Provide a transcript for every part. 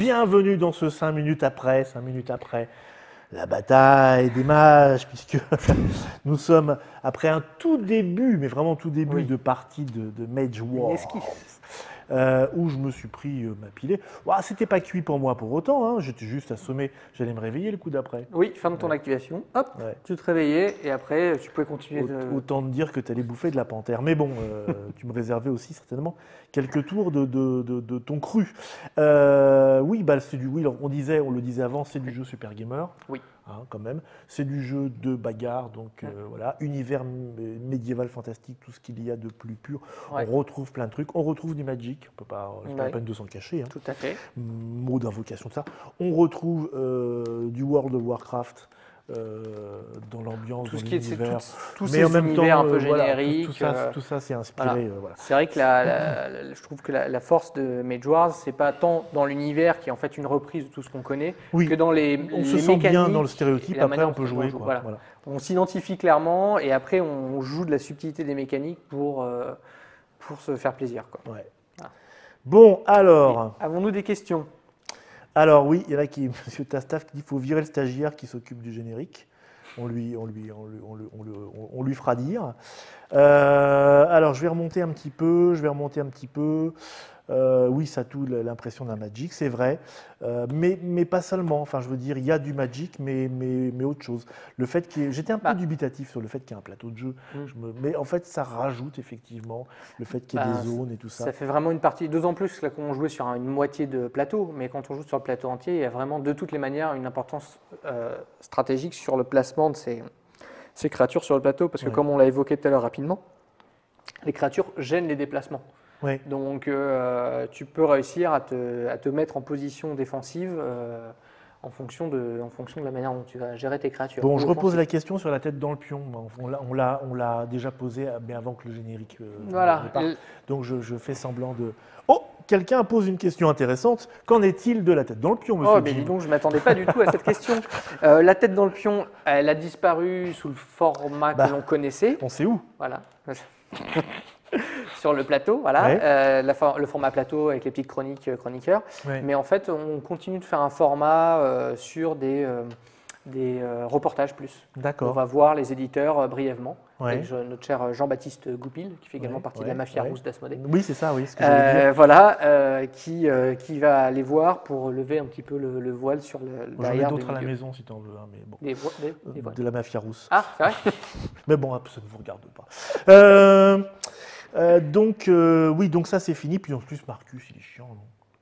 Bienvenue dans ce 5 minutes après la bataille des mages, puisque nous sommes après un tout début, mais vraiment tout début de partie de Mage Wars. Où je me suis pris ma pilée. C'était pas cuit pour moi pour autant, hein. J'étais juste assommé, j'allais me réveiller le coup d'après. Oui, fin de ton activation, hop, tu te réveillais et après tu pouvais continuer. Autant te dire que tu allais bouffer de la panthère. Mais bon, tu me réservais aussi certainement quelques tours de ton cru. Oui, on le disait avant, c'est du jeu Super Gamer. Oui. Hein, quand même. C'est du jeu de bagarre, donc voilà, univers médiéval fantastique, tout ce qu'il y a de plus pur. On retrouve plein de trucs, on retrouve du Magic, c'est pas la peine de s'en cacher. Hein. Tout à fait. Mot d'invocation de ça. On retrouve du World of Warcraft. Dans l'ambiance, tout dans ce qui est l'univers, tous ces univers un peu génériques. Tout ça, c'est inspiré. Voilà. C'est vrai que je trouve que la force de Mage Wars, c'est pas tant dans l'univers qui est en fait une reprise de tout ce qu'on connaît, que dans on se sent bien dans le stéréotype. Après, on peut jouer. Voilà. On s'identifie clairement et après on joue de la subtilité des mécaniques pour se faire plaisir. Quoi. Ouais. Bon, alors. Avons-nous des questions? Alors oui, il y en a qui, M. Tastaf, qui dit qu'il faut virer le stagiaire qui s'occupe du générique. On lui fera dire. Alors je vais remonter un petit peu. Oui, ça a tout l'impression d'un Magic, c'est vrai. Mais pas seulement. Enfin, je veux dire, il y a du Magic, mais autre chose. Le fait j'étais un peu dubitatif sur le fait qu'il y ait un plateau de jeu. Mais en fait, ça rajoute effectivement le fait qu'il y ait des zones et tout ça. Ça fait vraiment une partie, d'autant plus là qu'on jouait sur une moitié de plateau, mais quand on joue sur le plateau entier, il y a vraiment de toutes les manières une importance stratégique sur le placement de ces créatures sur le plateau, parce que comme on l'a évoqué tout à l'heure rapidement, les créatures gênent les déplacements. Oui. Donc tu peux réussir à te mettre en position défensive en fonction de la manière dont tu vas gérer tes créatures. Bon, je repose la question sur la tête dans le pion. On l'a déjà posée, mais avant que le générique parte. Donc je fais semblant de... Oh, quelqu'un pose une question intéressante. Qu'en est-il de la tête dans le pion, monsieur mais dis donc, je ne m'attendais pas du tout à cette question. La tête dans le pion, elle a disparu sous le format que l'on connaissait. On sait où. Voilà. Sur le plateau, voilà, le format plateau avec les petites chroniqueurs. Ouais. Mais en fait, on continue de faire un format sur des reportages plus. D'accord. On va voir les éditeurs brièvement. Avec notre cher Jean-Baptiste Goupil, qui fait également partie de la mafia rousse d'Asmodée. Oui, c'est ça, ce que j'allais dire. Voilà, qui va aller voir pour lever un petit peu le voile sur le derrière. J'en ai d'autres à la maison si tu en veux, hein, mais bon. Des voiles. De la mafia rousse. Ah, c'est vrai. Mais bon, ça ne vous regarde pas. Donc ça c'est fini. Puis en plus, Marcus, il est chiant,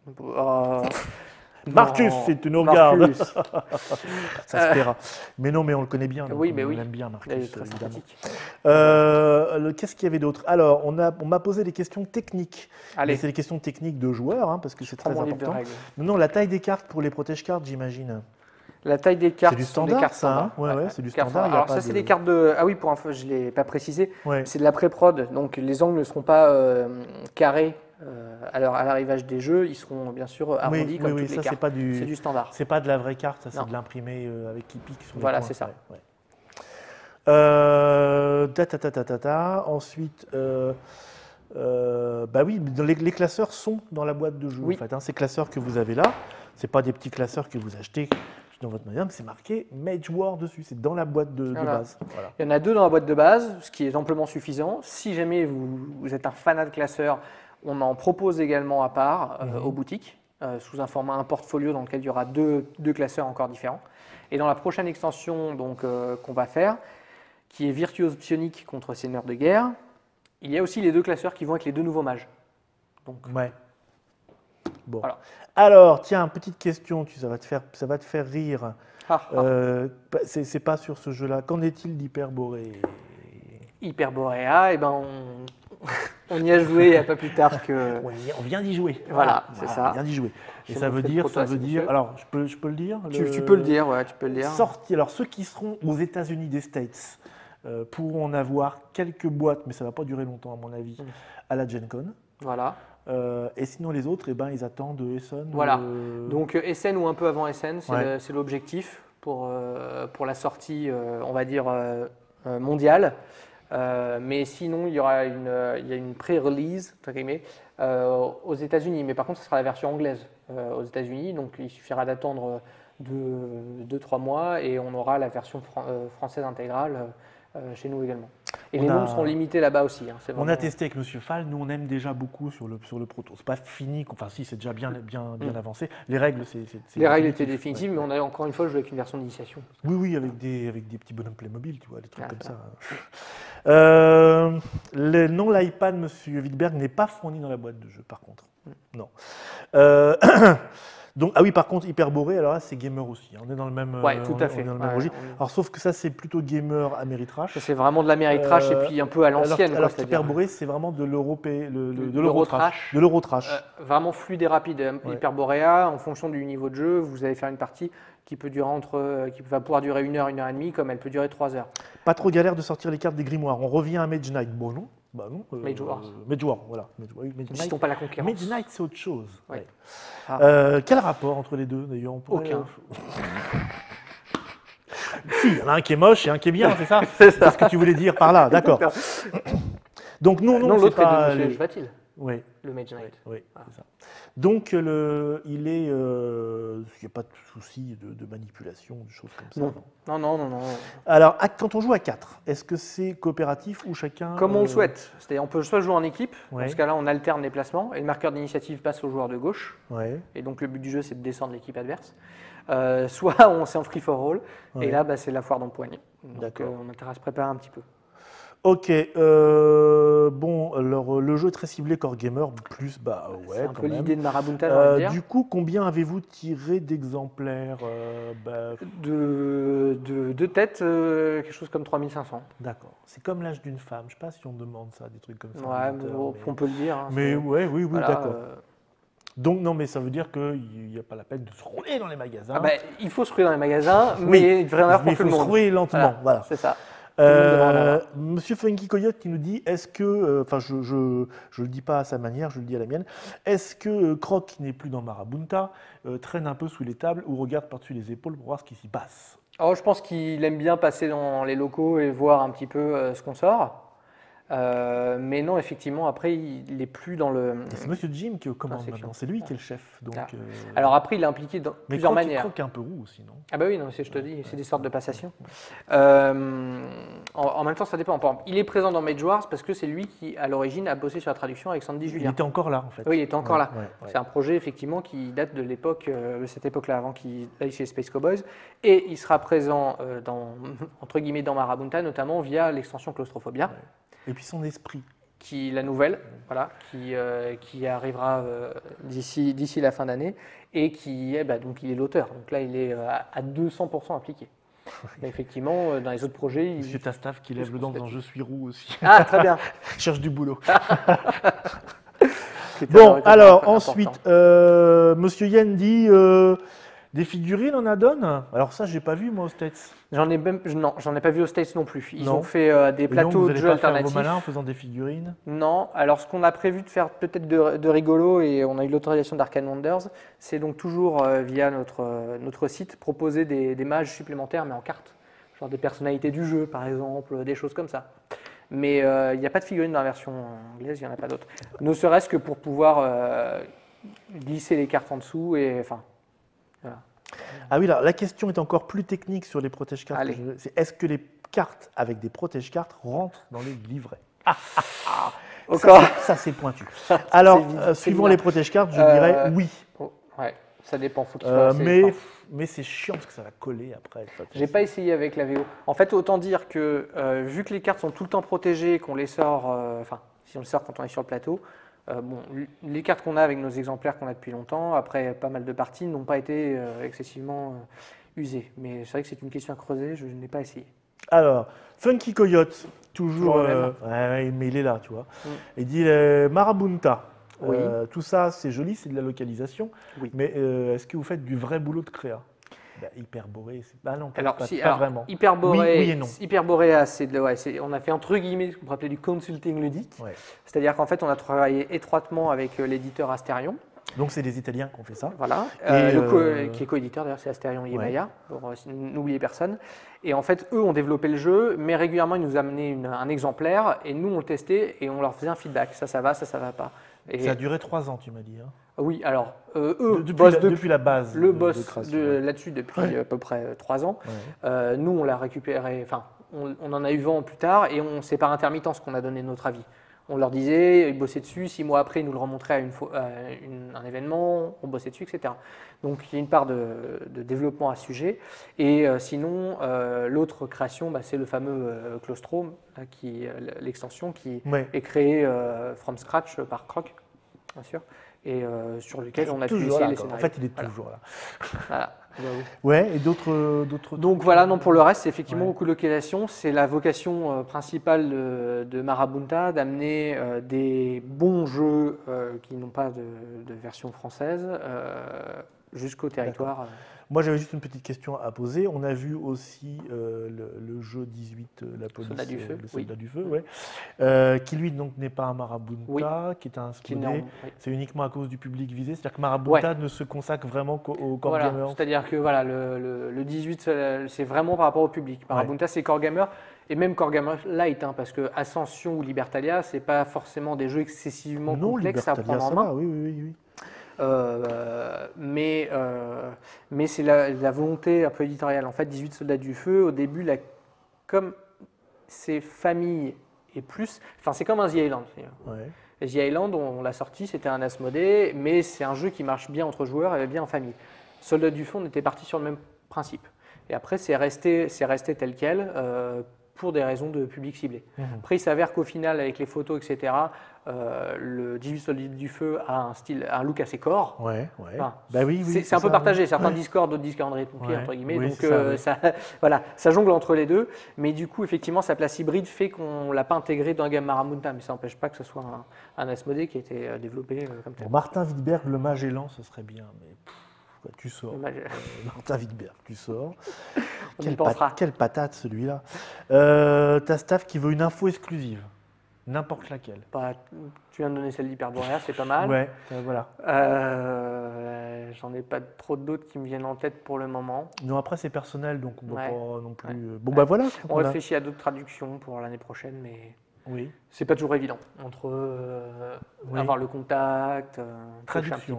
non Marcus, c'est tu nous regardes. Ça se paiera. Mais non, mais on le connaît bien. Donc on l'aime bien, Marcus, évidemment. Qu'est-ce qu'il y avait d'autre? Alors, on m'a posé des questions techniques. C'est des questions techniques de joueurs, hein, parce que c'est très important. Non, la taille des cartes pour les protège-cartes, j'imagine. La taille des cartes, c'est du standard, ça. Ouais, c'est du standard. Alors ça, c'est des cartes de... Ah oui, pour info, je ne l'ai pas précisé. C'est de la pré-prod, donc les angles ne seront pas carrés. Alors à l'arrivage des jeux, ils seront bien sûr arrondis comme toutes les cartes. C'est du standard. C'est pas de la vraie carte, ça, c'est de l'imprimé avec qui pique sur les Voilà, points. c'est ça. Ensuite, les classeurs sont dans la boîte de jeu. En fait, ces classeurs que vous avez là, c'est pas des petits classeurs que vous achetez dans votre magasin, mais c'est marqué Mage War dessus. C'est dans la boîte de base. Voilà. Il y en a 2 dans la boîte de base, ce qui est amplement suffisant. Si jamais vous êtes un fanat de classeurs, on en propose également à part aux boutiques, sous un format, un portfolio dans lequel il y aura deux classeurs encore différents. Et dans la prochaine extension qu'on va faire, qui est Virtuose Psionique contre Seigneur de Guerre, il y a aussi les 2 classeurs qui vont avec les 2 nouveaux mages. Donc, bon. Voilà. Alors, tiens, petite question, ça va te faire rire. C'est pas sur ce jeu-là. Qu'en est-il d'Hyperborée? Hyperborea, on y a joué il n'y a pas plus tard que... On vient d'y jouer. Voilà, c'est ça. On vient d'y jouer. Et ça veut dire... Alors, je peux le dire Tu peux le dire, tu peux le dire. Alors, ceux qui seront aux États-Unis des States pourront en avoir quelques boîtes, mais ça ne va pas durer longtemps, à mon avis, à la Gen Con. Voilà. Et sinon, les autres, ils attendent Essen. Voilà. Donc, Essen ou un peu avant Essen, c'est l'objectif pour la sortie, on va dire, mondiale. Mais sinon, il y a une pré-release aux États-Unis. Mais par contre, ce sera la version anglaise aux États-Unis. Donc, il suffira d'attendre 2-3 mois et on aura la version française intégrale chez nous également. Et les nombres seront limités là-bas aussi. Hein, on a testé avec Monsieur Fall, nous on aime déjà beaucoup sur le proto. C'est pas fini, enfin si, c'est déjà bien avancé. Les règles, les règles étaient définitives, mais on a encore une fois joué avec une version d'initiation. Oui, avec des petits bonhommes Playmobil, tu vois, des trucs comme ça. Non, l'iPad, Monsieur Wittberg, n'est pas fourni dans la boîte de jeu, par contre. Non. Donc, ah oui, par contre, Hyperboré, alors là, c'est gamer aussi. On est dans le même, tout à fait. Dans le même registre. Alors, sauf que ça, c'est plutôt gamer Ameritrash. C'est vraiment de l'Ameritrash et puis un peu à l'ancienne. Alors qu'Hyperboré, c'est vraiment de l'Eurotrash. De l'Eurotrash. Vraiment fluide et rapide. Hyperborea, en fonction du niveau de jeu, vous allez faire une partie qui va pouvoir durer 1 heure, 1 heure et demie, comme elle peut durer 3 heures. Pas trop galère de sortir les cartes des grimoires. On revient à Mage Knight. Bon, non. Bah non. Mage Wars. Mage Wars, voilà. N'hésitons pas la concurrence. Mage Knight, c'est autre chose. Ouais. Quel rapport entre les deux, d'ailleurs? Aucun. Si, il y en a un qui est moche et un qui est bien, c'est ça? C'est ça. C'est ce que tu voulais dire par là, d'accord. Donc non, l'autre pas est de M. Jvatil. Oui. Le Mage Knight. Oui, c'est ça. Donc, il n'y a pas de souci de manipulation, de choses comme ça. Non. Alors, quand on joue à 4, est-ce que c'est coopératif ou chacun… Comme on le souhaite. C'est-à-dire, on peut soit jouer en équipe, Ouais. dans ce cas-là, on alterne les placements, et le marqueur d'initiative passe au joueur de gauche. Ouais. Et donc, le but du jeu, c'est de descendre l'équipe adverse. Soit on c'est en free for all, Ouais. et là, c'est la foire dans le poignet. Donc, D'accord. on a intérêt à se préparer un petit peu. Ok, bon, alors le jeu est très ciblé core gamer, plus, bah ouais, C'est un quand peu même. l'idée de Marabunta, j'ai envie de dire. Du coup, combien avez-vous tiré d'exemplaires De tête, quelque chose comme 3500. D'accord, c'est comme l'âge d'une femme, je sais pas si on demande ça, des trucs comme ça. Ouais, on peut le dire. Hein, mais ouais, oui, voilà, d'accord. Donc non, mais ça veut dire qu'il n'y a pas la peine de se rouler dans les magasins. Il faut se rouler dans les magasins, mais il devrait y en avoir pour tout le monde. Il faut se rouler lentement, voilà. C'est ça. Monsieur Funky Coyote qui nous dit, est-ce que, enfin je le dis pas à sa manière, je le dis à la mienne, est-ce que Croc, qui n'est plus dans Marabunta, traîne un peu sous les tables ou regarde par-dessus les épaules pour voir ce qui s'y passe? Je pense qu'il aime bien passer dans les locaux et voir un petit peu ce qu'on sort. Mais non, effectivement, après, il n'est plus dans le… C'est Monsieur Jim qui commande maintenant, c'est lui qui est le chef. Donc, Alors après, il est impliqué dans plusieurs manières. Mais Croc est un peu roux aussi, non? Ah bah oui, non, je te dis, c'est des sortes de passation. En même temps, ça dépend. Par exemple, il est présent dans Mage Wars parce que c'est lui qui, à l'origine, a bossé sur la traduction avec Sandy Julien. Il était encore là, en fait. Oui, il était encore là. Ouais. C'est un projet, effectivement, qui date de l'époque, de cette époque-là, avant qu'il aille chez Space Cowboys. Et il sera présent, entre guillemets, dans Marabunta, notamment via l'extension Claustrophobia. Ouais. Et puis son esprit. La nouvelle, voilà, qui arrivera d'ici la fin d'année et qui est, donc il est l'auteur. Donc là, il est à 200% impliqué. Mais effectivement, dans les autres projets, Monsieur Tastaff qui lève le dent dans Je suis roux aussi. Ah, très bien. Cherche du boulot. Bon, alors ensuite, Monsieur Yen dit des figurines, on en donne. Alors ça, j'ai pas vu moi aux States. J'en ai pas vu aux States non plus. Ils ont fait des plateaux de jeux alternatifs. Vous allez pas faire vos malins en faisant des figurines? Non. Alors ce qu'on a prévu de faire peut-être de rigolo, et on a eu l'autorisation d'Arcane Wonders, c'est donc toujours via notre site proposer des mages supplémentaires mais en cartes. Genre des personnalités du jeu par exemple, des choses comme ça. Mais il n'y a pas de figurines dans la version anglaise, il n'y en a pas d'autres. Ne serait-ce que pour pouvoir glisser les cartes en dessous et enfin. Voilà. Ah oui, alors la question est encore plus technique sur les protège-cartes. C'est est-ce que les cartes avec des protège-cartes rentrent dans les livrets? Ça c'est pointu. Alors, suivant les protège-cartes, je dirais oui. Ouais, ça dépend. Mais c'est chiant parce que ça va coller après. J'ai pas essayé avec la VO. En fait, autant dire que vu que les cartes sont tout le temps protégées, qu'on les sort, si on les sort quand on est sur le plateau, les cartes qu'on a avec nos exemplaires qu'on a depuis longtemps, après pas mal de parties, n'ont pas été excessivement usées. Mais c'est vrai que c'est une question à creuser, je n'ai pas essayé. Alors, Funky Coyote, toujours mais il est là, tu vois. Il dit Marabunta. Oui. Tout ça, c'est joli, c'est de la localisation. Oui. Mais est-ce que vous faites du vrai boulot de créa? Hyperboré, non, pas vraiment. Hyperboré, oui et non. Hyperborea, on a fait entre guillemets ce qu'on peut appeler du consulting ludique. Ouais. C'est-à-dire qu'en fait, on a travaillé étroitement avec l'éditeur Asterion. Donc c'est des Italiens qui ont fait ça. Voilà, qui est coéditeur d'ailleurs, c'est Asterion Yemaya, pour n'oublier personne. Et en fait, eux ont développé le jeu, mais régulièrement ils nous amenaient un exemplaire et nous on le testait et on leur faisait un feedback. Ça va, ça va pas. Et ça a duré 3 ans, tu m'as dit. Hein. Oui, alors eux depuis la base. Le boss là-dessus depuis à peu près 3 ans. Ouais. Nous on l'a récupéré, enfin on en a eu vent plus tard et c'est par intermittence qu'on a donné notre avis. On leur disait, ils bossaient dessus, 6 mois après, ils nous le remontraient à un événement, on bossait dessus, etc. Donc il y a une part de développement à ce sujet. Et sinon, l'autre création, c'est le fameux Claustro, l'extension qui est créée from scratch par Croc, bien sûr, et sur lequel on a pu essayer les scénarios. En fait, il est toujours là. Voilà. Ouais, et d'autres. Donc voilà, non, pour le reste, c'est effectivement beaucoup de localisation. C'est la vocation principale de Marabunta d'amener des bons jeux qui n'ont pas de version française jusqu'au territoire. Moi, j'avais juste une petite question à poser. On a vu aussi le jeu 18, la police, le soldat du feu, qui lui donc n'est pas un Marabunta, qui est un Asmodée. C'est uniquement à cause du public visé. C'est-à-dire que Marabunta ne se consacre vraiment qu'au core gamer. C'est-à-dire que voilà, le 18, c'est vraiment par rapport au public. Marabunta, c'est core gamer. Et même core gamer light, parce que Ascension ou Libertalia, c'est pas forcément des jeux excessivement complexes à prendre en main. Oui. Mais c'est la volonté un peu éditoriale. En fait, 18 soldats du feu, au début, comme c'est famille et plus, enfin c'est comme un The Island. The Island, on l'a sorti, c'était un Asmodée, mais c'est un jeu qui marche bien entre joueurs et bien en famille. Soldats du feu, on était parti sur le même principe. Et après, c'est resté tel quel. Pour des raisons de public ciblé. Après, il s'avère qu'au final, avec les photos, etc., le 18 soldats du feu a un look assez corps. Enfin, c'est un peu partagé. Certains Discord, d'autres disent calendrier de pompier, entre guillemets. Donc, ça jongle entre les deux. Mais du coup, effectivement, sa place hybride fait qu'on ne l'a pas intégré dans la gamme Marabunta. Mais ça n'empêche pas que ce soit un Asmodée qui a été développé comme tel. Pour Martin Wittberg, le Magellan, ce serait bien. Mais tu sors. Martin Wittberg, tu sors. Quelle patate celui-là. T'as Staff qui veut une info exclusive. N'importe laquelle. Tu viens de donner celle d'Hyperborea, c'est pas mal. Ouais, voilà. J'en ai pas trop d'autres qui me viennent en tête pour le moment. Non, après c'est personnel, donc on ne va pas non plus. Bon, voilà. On réfléchit à d'autres traductions pour l'année prochaine, mais c'est pas toujours évident. Entre avoir le contact, traduction,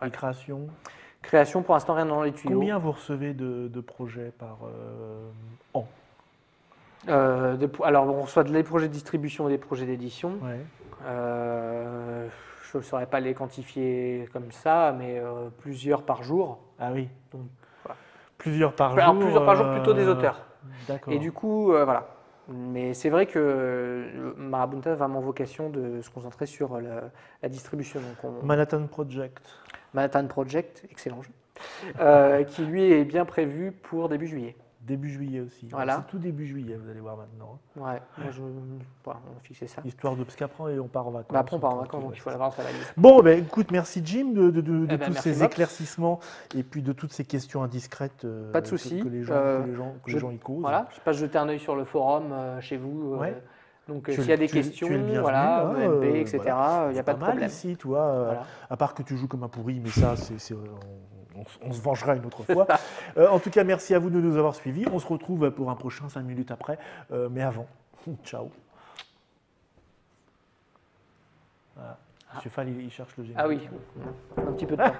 et création. Création, pour l'instant, rien dans les tuyaux. Combien vous recevez de projets par an? Alors, on reçoit des projets de distribution et des projets d'édition. Je ne saurais pas les quantifier comme ça, mais plusieurs par jour. Ah oui. Donc, plusieurs par jour. Plusieurs par jour, plutôt des auteurs. D'accord. Et du coup, voilà. Mais c'est vrai que Marabunta a vraiment vocation de se concentrer sur la distribution. Donc Manhattan Project. Manhattan Project, excellent jeu, qui lui est bien prévu pour début juillet. Début juillet aussi. Voilà. C'est tout début juillet, vous allez voir maintenant. Ouais, on a fixé ça. Histoire de... Parce qu'après, on part en vacances. Après, on part en vacances, donc il faut l'avoir sur la liste. Bon, écoute, merci Jim de tous ces éclaircissements et puis de toutes ces questions indiscrètes. Pas de souci. Que les gens y causent. Voilà, je passe jeter un œil sur le forum chez vous. Donc s'il y a des questions, voilà, MP, etc., il n'y a pas de problème. Ici, toi, à part que tu joues comme un pourri, mais ça, on se vengera une autre fois. En tout cas, merci à vous de nous avoir suivis. On se retrouve pour un prochain 5 minutes après, mais avant. Ciao. Voilà. Monsieur Fall, il cherche le générique. Ah oui, un petit peu de temps.